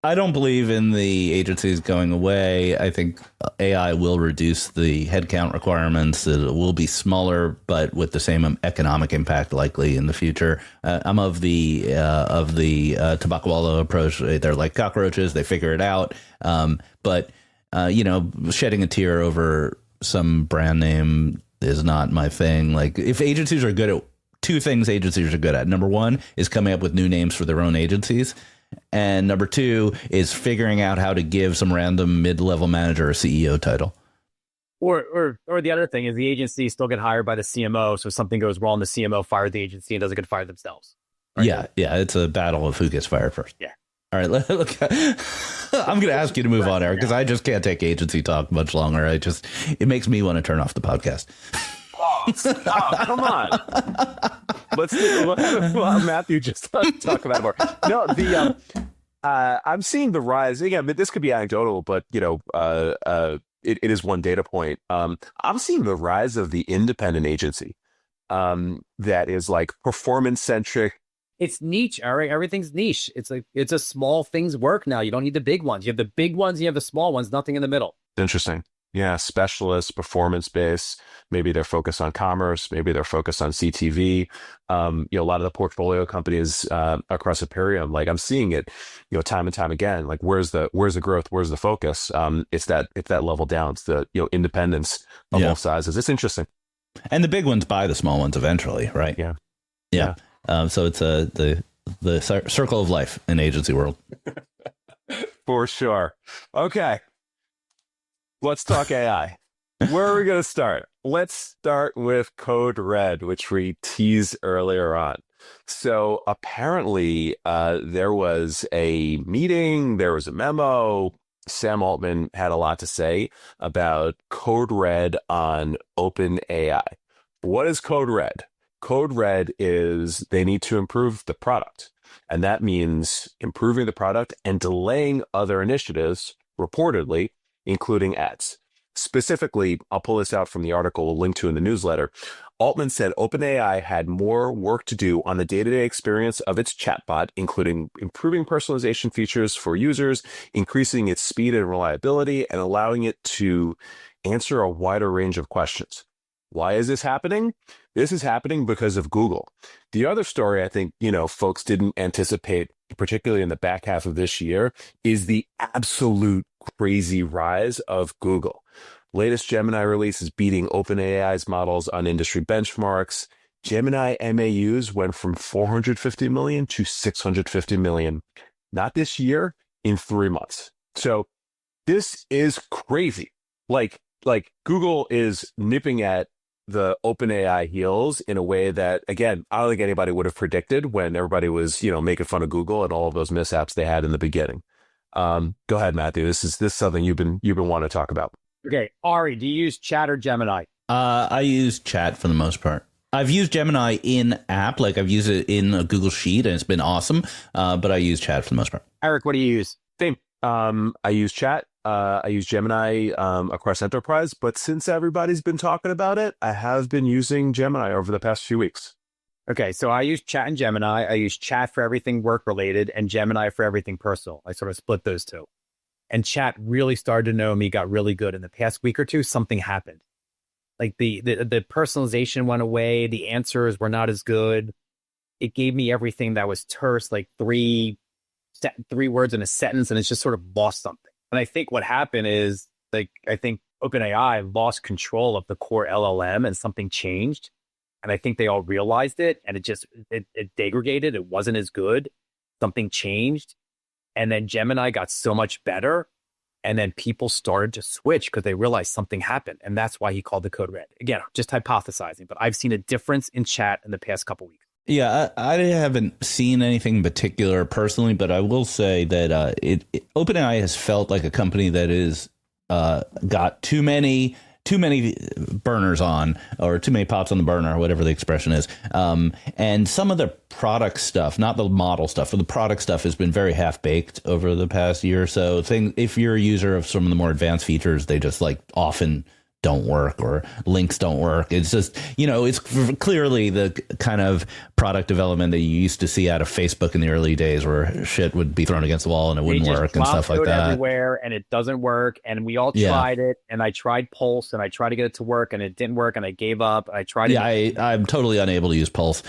A: I don't believe in the agencies going away. I think AI will reduce the headcount requirements. It will be smaller, but with the same economic impact likely in the future. I'm of the Tabacawala approach. They're like cockroaches. They figure it out. But shedding a tear over some brand name is not my thing. Like if agencies are good at two things, agencies are good at. Number one is coming up with new names for their own agencies. And number two is figuring out how to give some random mid-level manager a CEO title.
E: Or the other thing is the agency still get hired by the CMO. So if something goes wrong, the CMO fired the agency and doesn't get fired themselves. Right? Yeah. It's a battle of who gets fired first. Yeah.
A: All right. Look, I'm going to ask you to move on, Eric, because I just can't take agency talk much longer. It makes me want to turn off the podcast.
C: Oh, come on. Let's have Matthew just talk about it more. No, I'm seeing the rise again. This could be anecdotal, but it is one data point. I'm seeing the rise of the independent agency that is like performance centric.
E: It's niche, all right. Everything's niche. It's a small things work now. You don't need the big ones. You have the big ones, you have the small ones, nothing in the middle.
C: Interesting. Yeah, specialist, performance based. Maybe they're focused on commerce. Maybe they're focused on CTV. A lot of the portfolio companies across Imperium, like I'm seeing it, time and time again. Like where's the growth? Where's the focus? It's that level down. It's the independence of both sizes. It's interesting.
A: And the big ones buy the small ones eventually, right?
C: Yeah.
A: So it's the circle of life in agency world.
C: For sure. Okay. Let's talk AI. Where are we going to start? Let's start with Code Red, which we teased earlier on. So apparently there was a meeting, there was a memo. Sam Altman had a lot to say about Code Red on OpenAI. What is Code Red? Code Red is they need to improve the product. And that means improving the product and delaying other initiatives, reportedly, including ads. Specifically, I'll pull this out from the article we'll link to in the newsletter. Altman said OpenAI had more work to do on the day-to-day experience of its chatbot, including improving personalization features for users, increasing its speed and reliability, and allowing it to answer a wider range of questions. Why is this happening? This is happening because of Google. The other story I think, folks didn't anticipate, particularly in the back half of this year, is the absolute crazy rise of Google. Latest Gemini release is beating OpenAI's models on industry benchmarks. Gemini MAUs went from 450 million to 650 million. Not this year, in 3 months. So this is crazy. Like Google is nipping at the OpenAI heels in a way that, again, I don't think anybody would have predicted when everybody was, making fun of Google and all of those mishaps they had in the beginning. Go ahead, Matthew. This is something you've been wanting to talk about.
E: Okay, Ari, do you use Chat or Gemini?
A: I use Chat for the most part. I've used Gemini in app, like I've used it in a Google Sheet, and it's been awesome. But I use Chat for the most part.
E: Eric, what do you use?
C: Same. I use Chat. I use Gemini across enterprise, but since everybody's been talking about it, I have been using Gemini over the past few weeks.
E: Okay, so I use Chat and Gemini. I use Chat for everything work-related and Gemini for everything personal. I sort of split those two. And Chat really started to know me, got really good. In the past week or two, something happened. Like the personalization went away. The answers were not as good. It gave me everything that was terse, like three words in a sentence, and it's just sort of lost something. And I think what happened is, I think OpenAI lost control of the core LLM and something changed. And I think they all realized it, and it degraded. It wasn't as good. Something changed. And then Gemini got so much better. And then people started to switch because they realized something happened. And that's why he called the Code Red. Again, just hypothesizing, but I've seen a difference in Chat in the past couple weeks.
A: Yeah, I haven't seen anything particular personally, but I will say that OpenAI has felt like a company that is got too many burners on, or too many pots on the burner, or whatever the expression is. And some of the product stuff, not the model stuff, but the product stuff has been very half-baked over the past year or so. If you're a user of some of the more advanced features, they just often don't work, or links don't work. It's just, it's clearly the kind of product development that you used to see out of Facebook in the early days, where shit would be thrown against the wall and it wouldn't work and stuff like that.
E: Everywhere, and it doesn't work. And we all tried it, and I tried Pulse, and I tried to get it to work, and it didn't work, and I gave up. I tried. Yeah,
A: I'm totally unable to use Pulse.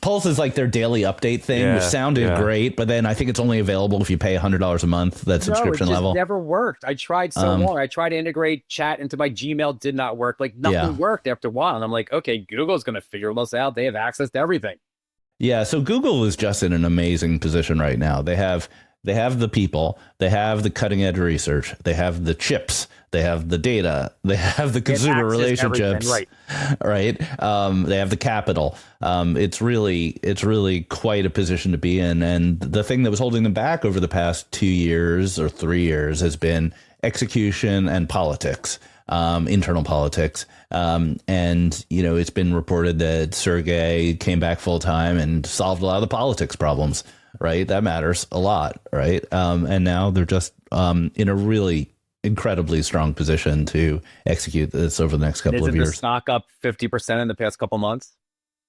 A: Pulse is like their daily update thing, which sounded great, but then I think it's only available if you pay $100 a month, that subscription level.
E: It never worked. I tried so long. I tried to integrate Chat into my Gmail, did not work. Nothing worked after a while. And I'm like, okay, Google's going to figure this out. They have access to everything.
A: Yeah, so Google is just in an amazing position right now. They have the people, they have the cutting edge research, they have the chips, they have the data, they have the consumer relationships, right? They have the capital. It's really quite a position to be in. And the thing that was holding them back over the past 2 years or 3 years has been execution and politics. Internal politics. And, it's been reported that Sergey came back full time and solved a lot of the politics problems. right? That matters a lot, right? And now they're just in a really incredibly strong position to execute this over the next couple of years.
E: Isn't the stock up 50% in the past couple months?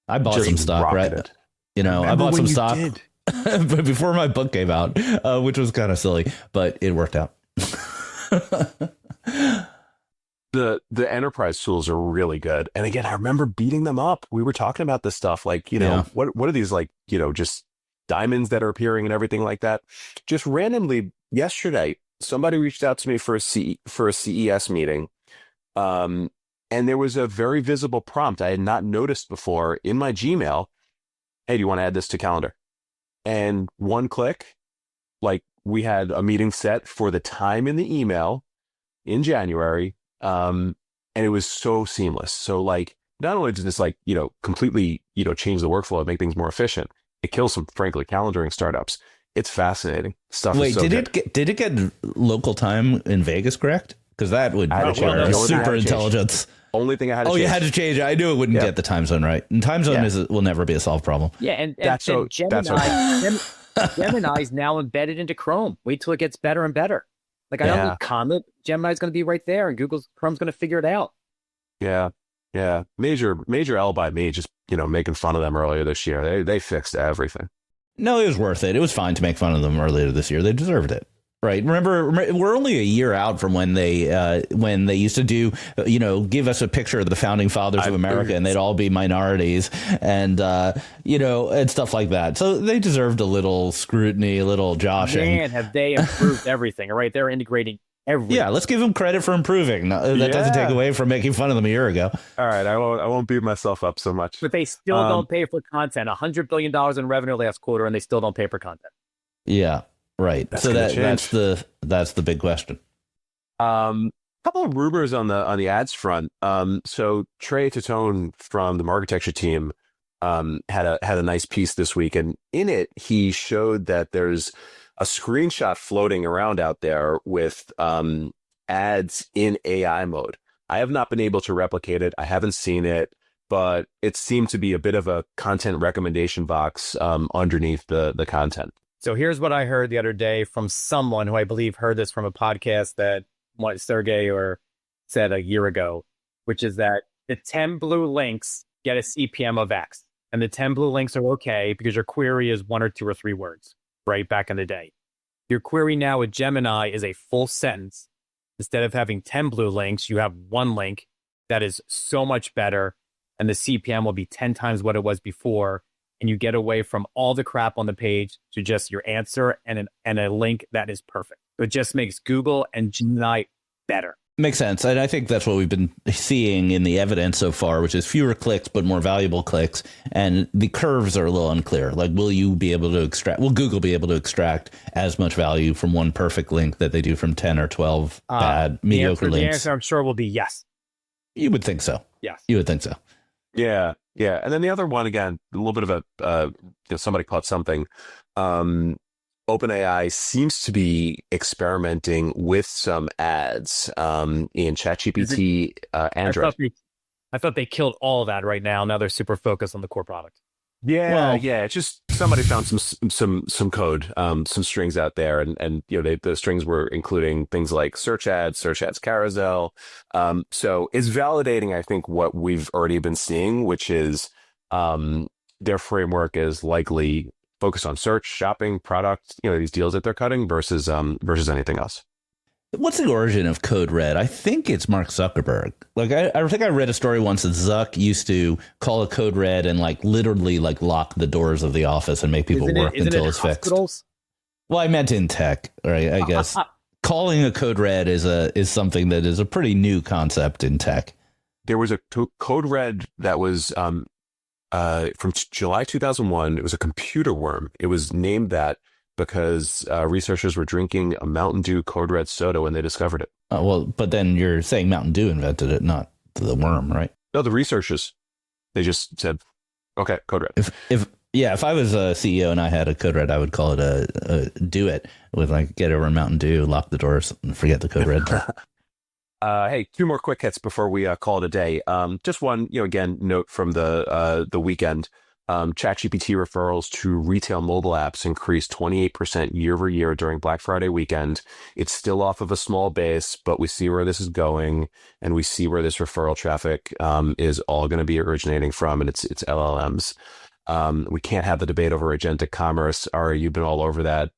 A: I bought
C: Just
A: some stock,
C: rocketed.
A: right? You know, I
C: Remember
A: bought
C: when
A: some
C: you
A: stock
C: did?
A: before my book came out, which was kind of silly, but it worked out.
C: The enterprise tools are really good. And again, I remember beating them up. We were talking about this stuff like, what are these like, just diamonds that are appearing and everything like that. Just randomly yesterday, somebody reached out to me for a CES meeting. And there was a very visible prompt I had not noticed before in my Gmail. Hey, do you want to add this to calendar? And one click, like we had a meeting set for the time in the email in January. And it was so seamless. So like, not only does this like, completely, change the workflow and make things more efficient, it kills some, frankly, calendaring startups. It's fascinating stuff.
A: Wait,
C: is so
A: did it get local time in Vegas correct? Because that would require super intelligence.
C: Only thing I had to change.
A: You had to change it. I knew it wouldn't get the time zone right. And time zone will never be a solved problem.
E: Yeah, and
C: Gemini,
E: Gemini's now embedded into Chrome. Wait till it gets better and better. Like I don't need comment. Gemini's going to be right there, and Google's Chrome's going to figure it out.
C: Yeah. Major L by me, just making fun of them earlier this year. They fixed everything.
A: No, it was worth it. It was fine to make fun of them earlier this year. They deserved it. Right. Remember, we're only a year out from when they used to do, give us a picture of the founding fathers of America and they'd all be minorities and, and stuff like that. So they deserved a little scrutiny, a little joshing.
E: Man, have they improved everything. All right. They're integrating everything.
A: Yeah. Let's give them credit for improving. That doesn't take away from making fun of them a year ago.
C: All right. I won't beat myself up so much.
E: But they still don't pay for content. $100 billion in revenue last quarter, and they still don't pay for content.
A: Yeah. Right. So that's the big question.
C: Couple of rumors on the ads front. So Trey Tatone from the Marketecture team had a nice piece this week, and in it he showed that there's a screenshot floating around out there with ads in AI mode. I have not been able to replicate it. I haven't seen it, but it seemed to be a bit of a content recommendation box underneath the content.
E: So here's what I heard the other day from someone who I believe heard this from a podcast that Sergey said a year ago, which is that the 10 blue links get a CPM of X. And the 10 blue links are okay because your query is 1 or 2 or 3 words, right? Back in the day. Your query now with Gemini is a full sentence. Instead of having 10 blue links, you have 1 link that is so much better. And the CPM will be 10 times what it was before. And you get away from all the crap on the page to just your answer and a link that is perfect. So it just makes Google and Gemini better.
A: Makes sense. And I think that's what we've been seeing in the evidence so far, which is fewer clicks, but more valuable clicks. And the curves are a little unclear. Like, will Google be able to extract as much value from one perfect link that they do from 10 or 12 bad, mediocre links?
E: The answer, I'm sure, will be yes.
A: You would think so.
E: Yes.
A: You would think so.
C: Yeah. And then the other one, again, a little bit of somebody caught something. OpenAI seems to be experimenting with some ads in ChatGPT, Android.
E: I thought they killed all of that right now. Now they're super focused on the core product.
C: Yeah. It's just somebody found some code, some strings out there, and the strings were including things like search ads carousel. So it's validating, I think, what we've already been seeing, which is their framework is likely focused on search, shopping, product, these deals that they're cutting versus anything else.
A: What's the origin of Code Red? I think it's Mark Zuckerberg. Like, I think I read a story once that Zuck used to call a Code Red and literally lock the doors of the office and make people work until it's fixed. Well, I meant in tech, right? I guess calling a Code Red is something that is a pretty new concept in tech.
C: There was a Code Red that was from July 2001. It was a computer worm. It was named that because researchers were drinking a Mountain Dew Code Red soda when they discovered it.
A: Well, but then you're saying Mountain Dew invented it, not the worm, right?
C: No, the researchers. They just said, okay, Code Red.
A: If I was a CEO and I had a Code Red, I would call it a do it with get over Mountain Dew, lock the doors, and forget the Code Red.
C: Hey, 2 more quick hits before we call it a day. Just one, again, note from the weekend. ChatGPT referrals to retail mobile apps increased 28% year over year during Black Friday weekend. It's still off of a small base, but we see where this is going, and we see where this referral traffic is all going to be originating from, and it's LLMs. We can't have the debate over agentic commerce. Ari, you've been all over that.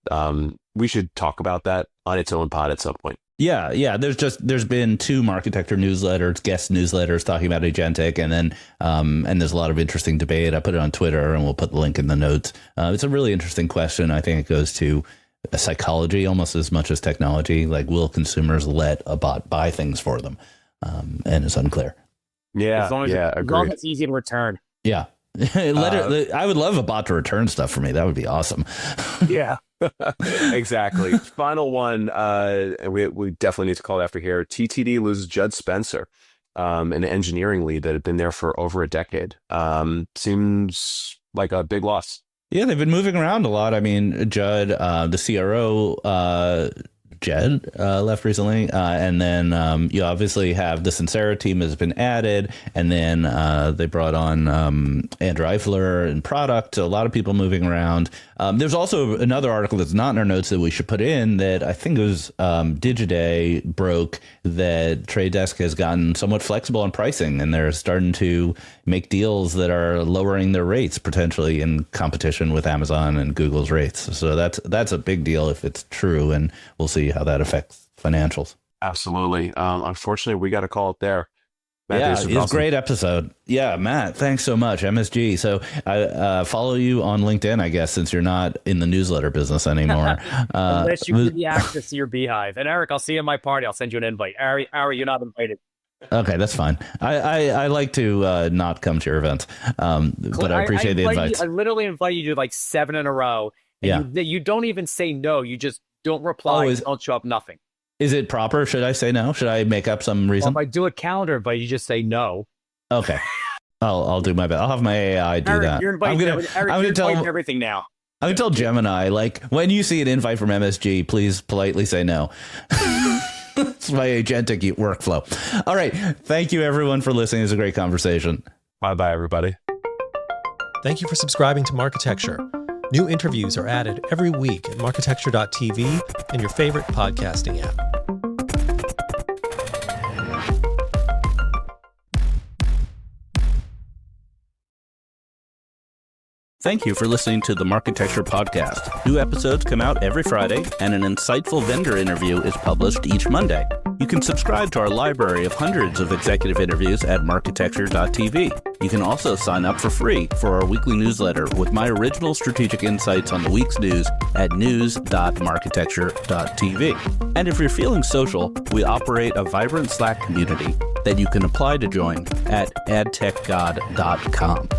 C: We should talk about that on its own pod at some point.
A: Yeah. There's been 2 Marketecture newsletters, guest newsletters talking about agentic, and then and there's a lot of interesting debate. I put it on Twitter, and we'll put the link in the notes. It's a really interesting question. I think it goes to psychology almost as much as technology. Like, will consumers let a bot buy things for them? And it's unclear.
D: Yeah, as long as it's easy to return.
A: Yeah. I would love a bot to return stuff for me. That would be awesome.
D: Yeah.
C: Exactly. Final one, and we definitely need to call it after here. TTD loses Judd Spencer, an engineering lead that had been there for over a decade. Seems like a big loss.
A: Yeah, they've been moving around a lot. I mean, Judd, the CRO, Jed left recently, and then you obviously have the Sincera team has been added, and then they brought on Andrew Eifler in product. A lot of people moving around. There's also another article that's not in our notes that we should put in that I think it was Digiday broke that Trade Desk has gotten somewhat flexible on pricing, and they're starting to make deals that are lowering their rates potentially in competition with Amazon and Google's rates. So that's a big deal if it's true, and we'll see how that affects financials.
C: Absolutely. Unfortunately, we got to call it there. Matt,
A: it's a great episode. Yeah, Matt, thanks so much. MSG. So I follow you on LinkedIn, I guess, since you're not in the newsletter business anymore.
D: Unless you give me access to your beehive. And Eric, I'll see you at my party. I'll send you an invite. Ari, you're not invited.
A: Okay, that's fine. I like to not come to your events, but I appreciate the invites.
D: I literally invite you to like 7 in a row. And you don't even say no. You just don't reply. Don't show up. Nothing.
A: Is it proper? Should I say no? Should I make up some reason?
D: Well, if I do a calendar invite, you just say no.
A: Okay. I'll do my best. I'll have my AI do
D: Eric,
A: that.
D: You're inviting everything now.
A: I'm going to tell Gemini, like, when you see an invite from MSG, please politely say no. It's my agentic workflow. All right. Thank you, everyone, for listening. It was a great conversation.
C: Bye-bye, everybody.
G: Thank you for subscribing to Marketecture. New interviews are added every week at marketecture.tv and your favorite podcasting app.
A: Thank you for listening to the Marketecture podcast. New episodes come out every Friday, and an insightful vendor interview is published each Monday. You can subscribe to our library of hundreds of executive interviews at marketecture.tv. You can also sign up for free for our weekly newsletter with my original strategic insights on the week's news at news.marketecture.tv. And if you're feeling social, we operate a vibrant Slack community that you can apply to join at adtechgod.com.